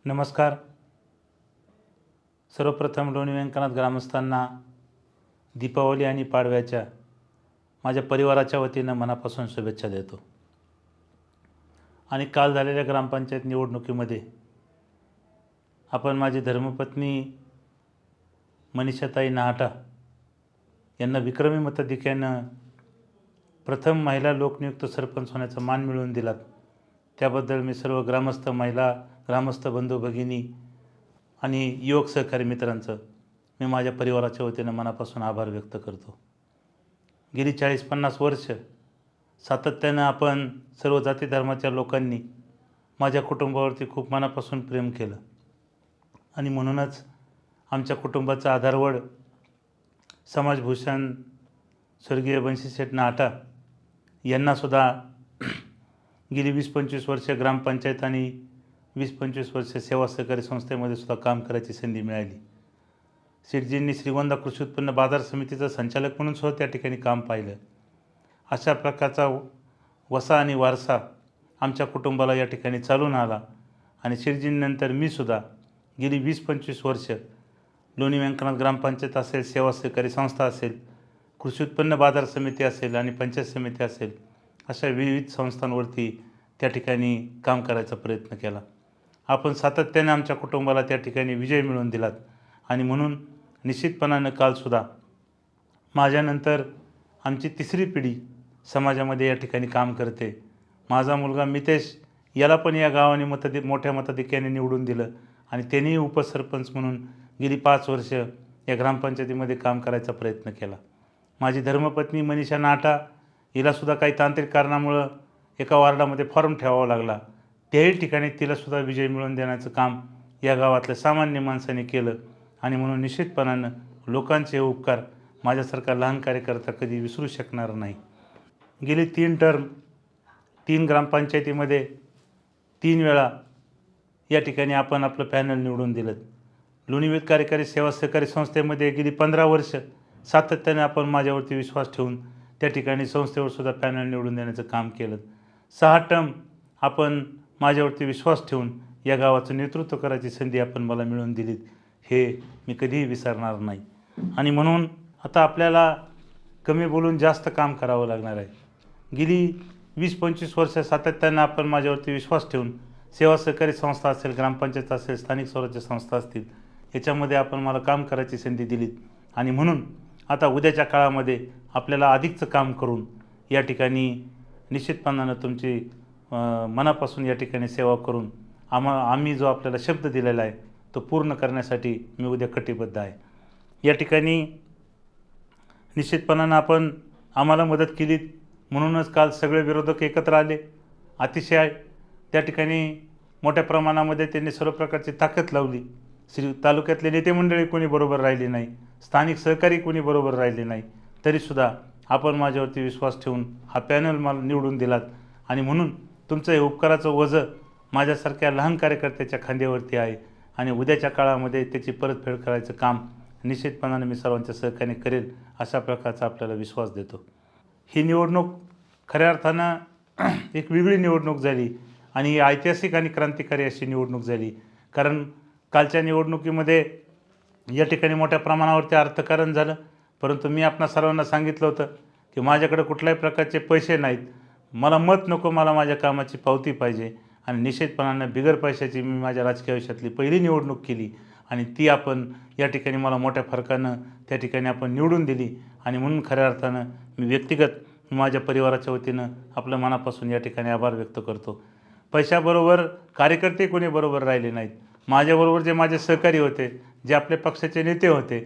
नमस्कार. सर्वप्रथम लोणी व्यंकनाथ ग्रामस्थांना दीपावली आणि पाडव्याच्या माझ्या परिवाराच्या वतीनं मनापासून शुभेच्छा देतो. आणि काल झालेल्या ग्रामपंचायत निवडणुकीमध्ये आपण माझी धर्मपत्नी मनीषाताई नाहटा यांना विक्रमी मताधिक्यानं प्रथम महिला लोकनियुक्त सरपंच होण्याचा मान मिळवून दिलात. त्याबद्दल मी सर्व ग्रामस्थ महिला, ग्रामस्थ बंधू भगिनी आणि युवक सहकारी मित्रांचं मी माझ्या परिवाराच्या वतीनं मनापासून आभार व्यक्त करतो. गेली 40-50 वर्ष सातत्यानं आपण सर्व जाती धर्माच्या लोकांनी माझ्या कुटुंबावरती खूप मनापासून प्रेम केलं आणि म्हणूनच आमच्या कुटुंबाचा आधारवड समाजभूषण स्वर्गीय बंशीशेठ नाहटा यांनासुद्धा गेली 20-25 वर्ष ग्रामपंचायत आणि 20-25 वर्ष सेवा सहकारी संस्थेमध्ये सुद्धा काम करायची संधी मिळाली. शेठजींनी श्रीगोंदा कृषी उत्पन्न बाजार समितीचं संचालक म्हणून सुद्धा त्या ठिकाणी काम पाहिलं. अशा प्रकारचा वसा आणि वारसा आमच्या कुटुंबाला या ठिकाणी चालून आला आणि शेठजींनंतर मी सुद्धा गेली 20-25 वर्ष लोणी व्यंकनाथ ग्रामपंचायत असेल, सेवा सहकारी संस्था असेल, कृषी उत्पन्न बाजार समिती असेल आणि पंचायत समिती असेल, अशा विविध संस्थांवरती त्या ठिकाणी काम करायचा प्रयत्न केला. आपण सातत्याने आमच्या कुटुंबाला त्या ठिकाणी विजय मिळवून दिलात आणि म्हणून निश्चितपणानं कालसुद्धा माझ्यानंतर आमची तिसरी पिढी समाजामध्ये या ठिकाणी काम करते. माझा मुलगा मितेश याला पण या गावाने मोठ्या मताधिक्याने निवडून दिलं आणि त्यांनीही उपसरपंच म्हणून गेली 5 वर्ष या ग्रामपंचायतीमध्ये काम करायचा प्रयत्न केला. माझी धर्मपत्नी मनीषा नाहटा हिलासुद्धा काही तांत्रिक कारणामुळं एका वार्डामध्ये फॉर्म ठेवावा लागला. त्याही ठिकाणी तिलासुद्धा विजय मिळवून देण्याचं काम या गावातल्या सामान्य माणसाने केलं आणि म्हणून निश्चितपणानं लोकांचे उपकार माझ्यासारखा लहान कार्यकर्ता कधी विसरू शकणार नाही. गेली 3 टर्म 3 ग्रामपंचायतीमध्ये 3 वेळा या ठिकाणी आपण आपलं पॅनल निवडून दिलं. लोणी कार्यकारी सेवा सहकारी संस्थेमध्ये गेली 15 वर्ष सातत्याने आपण माझ्यावरती विश्वास ठेवून त्या ठिकाणी संस्थेवर सुद्धा पॅनल निवडून देण्याचं काम केलं. 6 टर्म आपण माझ्यावरती विश्वास ठेवून या गावाचं नेतृत्व करायची संधी आपण मला मिळवून दिली, हे मी कधीही विसरणार नाही. आणि म्हणून आता आपल्याला कमी बोलून जास्त काम करावं लागणार आहे. गेली 20-25 वर्ष सातत्यानं आपण माझ्यावरती विश्वास ठेवून सेवा सहकारी संस्था असेल, ग्रामपंचायत असेल, स्थानिक स्वराज्य संस्था असतील, याच्यामध्ये आपण मला काम करायची संधी दिलीत आणि म्हणून आता उद्याच्या काळामध्ये आपल्याला अधिकचं काम करून या ठिकाणी निश्चितपणानं तुमची मनापासून या ठिकाणी सेवा करून आम्ही जो आपल्याला शब्द दिलेला आहे तो पूर्ण करण्यासाठी मी उद्या कटिबद्ध आहे. या ठिकाणी निश्चितपणानं आपण आम्हाला मदत केली म्हणूनच काल सगळे विरोधक एकत्र आले. अतिशय त्या ठिकाणी मोठ्या प्रमाणामध्ये त्यांनी सर्व प्रकारची ताकद लावली. तालुक्यातले नेते मंडळी कोणी बरोबर राहिली नाही, स्थानिक सहकारी कोणी बरोबर राहिले नाही, तरीसुद्धा आपण माझ्यावरती विश्वास ठेवून हा पॅनल मला निवडून दिलात आणि म्हणून तुमचं हे उपकाराचं ओझं माझ्यासारख्या लहान कार्यकर्त्याच्या खांद्यावरती आहे आणि उद्याच्या काळामध्ये त्याची परतफेड करायचं काम निश्चितपणाने मी सर्वांच्या सहकार्याने करेल अशा प्रकारचा आपल्याला विश्वास देतो. ही निवडणूक खऱ्या अर्थानं एक वेगळी निवडणूक झाली आणि ही ऐतिहासिक आणि क्रांतिकारी अशी निवडणूक झाली. कारण कालच्या निवडणुकीमध्ये या ठिकाणी मोठ्या प्रमाणावरती अर्थकारण झालं, परंतु मी आपणा सर्वांना सांगितलं होतं की माझ्याकडे कुठल्याही प्रकारचे पैसे नाहीत, मला मत नको, मला माझ्या कामाची पावती पाहिजे आणि निश्चितपणानं बिगर पैशाची मी माझ्या राजकीय आयुष्यातली पहिली निवडणूक केली आणि ती आपण या ठिकाणी मला मोठ्या फरकानं त्या ठिकाणी आपण निवडून दिली आणि म्हणून खऱ्या अर्थानं मी व्यक्तिगत माझ्या परिवाराच्या वतीनं आपल्या मनापासून या ठिकाणी आभार व्यक्त करतो. पैशाबरोबर कार्यकर्ते कोणी बरोबर राहिले नाहीत. माझ्याबरोबर जे माझे सहकारी होते, जे आपले पक्षाचे नेते होते,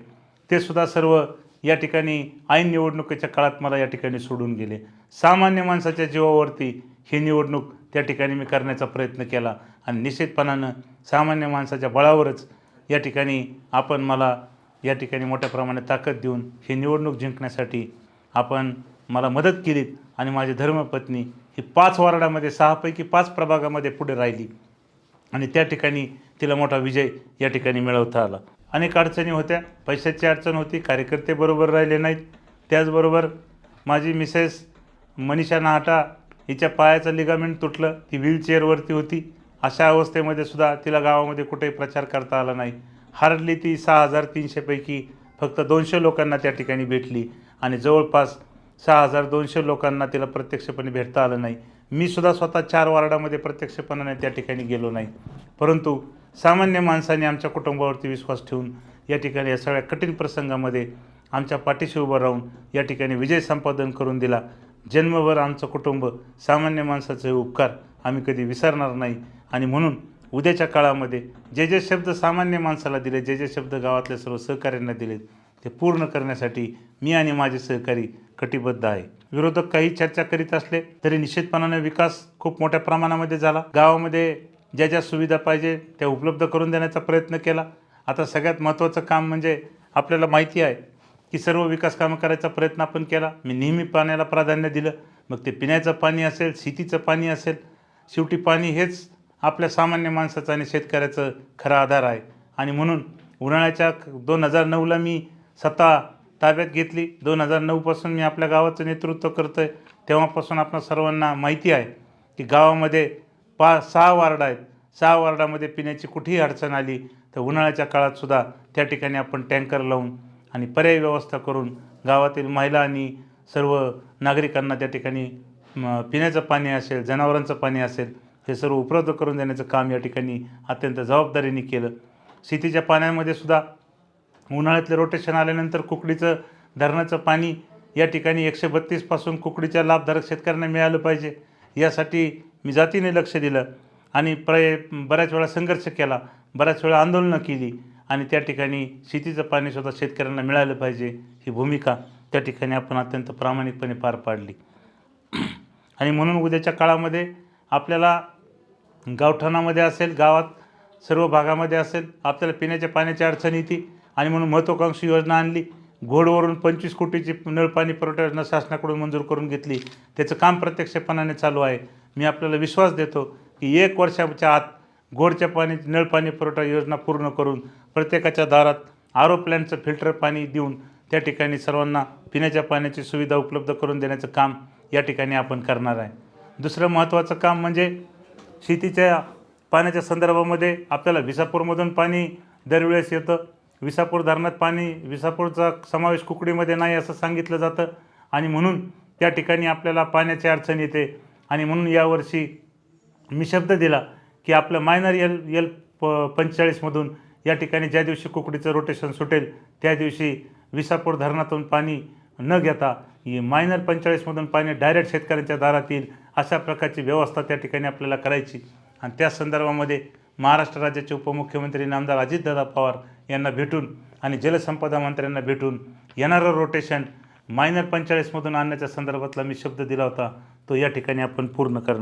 ते सुद्धा सर्व या ठिकाणी ऐन निवडणुकीच्या काळात मला या ठिकाणी सोडून गेले. सामान्य माणसाच्या जीवावरती ही निवडणूक त्या ठिकाणी मी करण्याचा प्रयत्न केला आणि निश्चितपणानं सामान्य माणसाच्या बळावरच या ठिकाणी आपण मला या ठिकाणी मोठ्या प्रमाणात ताकद देऊन ही निवडणूक जिंकण्यासाठी आपण मला मदत केलीत आणि माझी धर्मपत्नी ही 5 वार्डामध्ये 6 पैकी 5 प्रभागामध्ये पुढे राहिली आणि त्या ठिकाणी तिला मोठा विजय या ठिकाणी मिळवता आला. अनेक अडचणी होत्या, पैशाची अडचण होती, कार्यकर्ते बरोबर राहिले नाहीत. त्याचबरोबर माझी मिसेस मनीषा नाहटा हिच्या पायाचं लिगामेंट तुटलं, ती व्हीलचेअरवरती होती अशा अवस्थेमध्ये सुद्धा तिला गावामध्ये कुठेही प्रचार करता आला नाही. हार्डली ती 6,300 पैकी फक्त 200 लोकांना त्या ठिकाणी भेटली आणि जवळपास 6,200 लोकांना तिला प्रत्यक्षपणे भेटता आलं नाही. मी सुद्धा स्वतः 4 वार्डामध्ये प्रत्यक्षपणाने त्या ठिकाणी गेलो नाही. परंतु सामान्य माणसाने आमच्या कुटुंबावरती विश्वास ठेवून या ठिकाणी या सगळ्या कठीण प्रसंगामध्ये आमच्या पाठीशी उभं राहून या ठिकाणी विजय संपादन करून दिला. जन्मभर आमचं कुटुंब सामान्य माणसाचे उपकार आम्ही कधी विसरणार नाही. आणि म्हणून उद्याच्या काळामध्ये जे जे शब्द सामान्य माणसाला दिले, जे जे शब्द गावातल्या सर्व सहकाऱ्यांना दिले, ते पूर्ण करण्यासाठी मी आणि माझे सहकारी कटिबद्ध आहे. विरोधक काही चर्चा करीत असले तरी निश्चितपणाने विकास खूप मोठ्या प्रमाणामध्ये झाला. गावामध्ये ज्या ज्या सुविधा पाहिजे त्या उपलब्ध करून देण्याचा प्रयत्न केला. आता सगळ्यात महत्त्वाचं काम म्हणजे आपल्याला माहिती आहे की सर्व विकास कामं करायचा प्रयत्न आपण केला. मी नेहमी पाण्याला प्राधान्य दिलं, मग ते पिण्याचं पाणी असेल, शेतीचं पाणी असेल. शेवटी पाणी हेच आपल्या सामान्य माणसाचं आणि शेतकऱ्याचं खरा आधार आहे. आणि म्हणून उन्हाळ्याच्या 2009ला मी सत्ता ताब्यात घेतली. 2009पासून मी आपल्या गावाचं नेतृत्व करतो आहे. तेव्हापासून आपल्या सर्वांना माहिती आहे की गावामध्ये 6 वार्ड आहेत. 6 वार्डामध्ये पिण्याची कुठेही अडचण आली तर उन्हाळ्याच्या काळातसुद्धा त्या ठिकाणी आपण टँकर लावून आणि पर्यायी व्यवस्था करून गावातील महिला आणि सर्व नागरिकांना त्या ठिकाणी पिण्याचं पाणी असेल, जनावरांचं पाणी असेल, हे सर्व उपलब्ध करून देण्याचं काम या ठिकाणी अत्यंत जबाबदारीने केलं. शेतीच्या पाण्यामध्ये सुद्धा उन्हाळ्यातले रोटेशन आल्यानंतर कुकडीचं धरणाचं पाणी या ठिकाणी 132 पासून कुकडीच्या लाभधारक शेतकऱ्यांना मिळालं पाहिजे यासाठी मी जातीने लक्ष दिलं आणि बऱ्याच वेळा संघर्ष केला, बऱ्याच वेळा आंदोलनं केली आणि त्या ठिकाणी शेतीचं पाणीसुद्धा शेतकऱ्यांना मिळालं पाहिजे ही भूमिका त्या ठिकाणी आपण अत्यंत प्रामाणिकपणे पार पाडली. आणि म्हणून उद्याच्या काळामध्ये आपल्याला गावठाणामध्ये असेल, गावात सर्व भागामध्ये असेल, आपल्याला पिण्याच्या पाण्याची अडचण येते आणि म्हणून महत्त्वाकांक्षी योजना आणली. घोडवरून 25 कोटीची नळपाणी पुरवठा योजना शासनाकडून मंजूर करून घेतली. त्याचं काम प्रत्यक्षपणाने चालू आहे. मी आपल्याला विश्वास देतो की 1 वर्षाच्या आत घोडच्या पाणी नळपाणी पुरवठा योजना पूर्ण करून प्रत्येकाच्या दारात आर ओ प्लॅनचं फिल्टर पाणी देऊन त्या ठिकाणी सर्वांना पिण्याच्या पाण्याची सुविधा उपलब्ध करून देण्याचं काम या ठिकाणी आपण करणार आहे. दुसरं महत्त्वाचं काम म्हणजे शेतीच्या पाण्याच्या संदर्भामध्ये आपल्याला विसापूरमधून पाणी दरवेळेस येतं. विसापूर धरणात पाणी, विसापूरचा समावेश कुकडीमध्ये नाही असं सांगितलं जातं आणि म्हणून त्या ठिकाणी आपल्याला पाण्याची अडचण येते. आणि म्हणून यावर्षी मी शब्द दिला की आपलं मायनर एल 45मधून या ठिकाणी ज्या दिवशी कुकडीचं रोटेशन सुटेल त्या दिवशी विसापूर धरणातून पाणी न घेता मायनर 45मधून पाणी डायरेक्ट शेतकऱ्यांच्या दारात येईल अशा प्रकारची व्यवस्था त्या ठिकाणी आपल्याला करायची. आणि त्या संदर्भामध्ये महाराष्ट्र राज्याचे उपमुख्यमंत्री नामदार अजितदादा पवार यांना भेटून आणि जलसंपदा मंत्र्यांना भेटून येणारं रोटेशन मायनर 45मधून आणण्याच्या संदर्भातला मी शब्द दिला होता तो या ठिकाणी आपण पूर्ण करणार.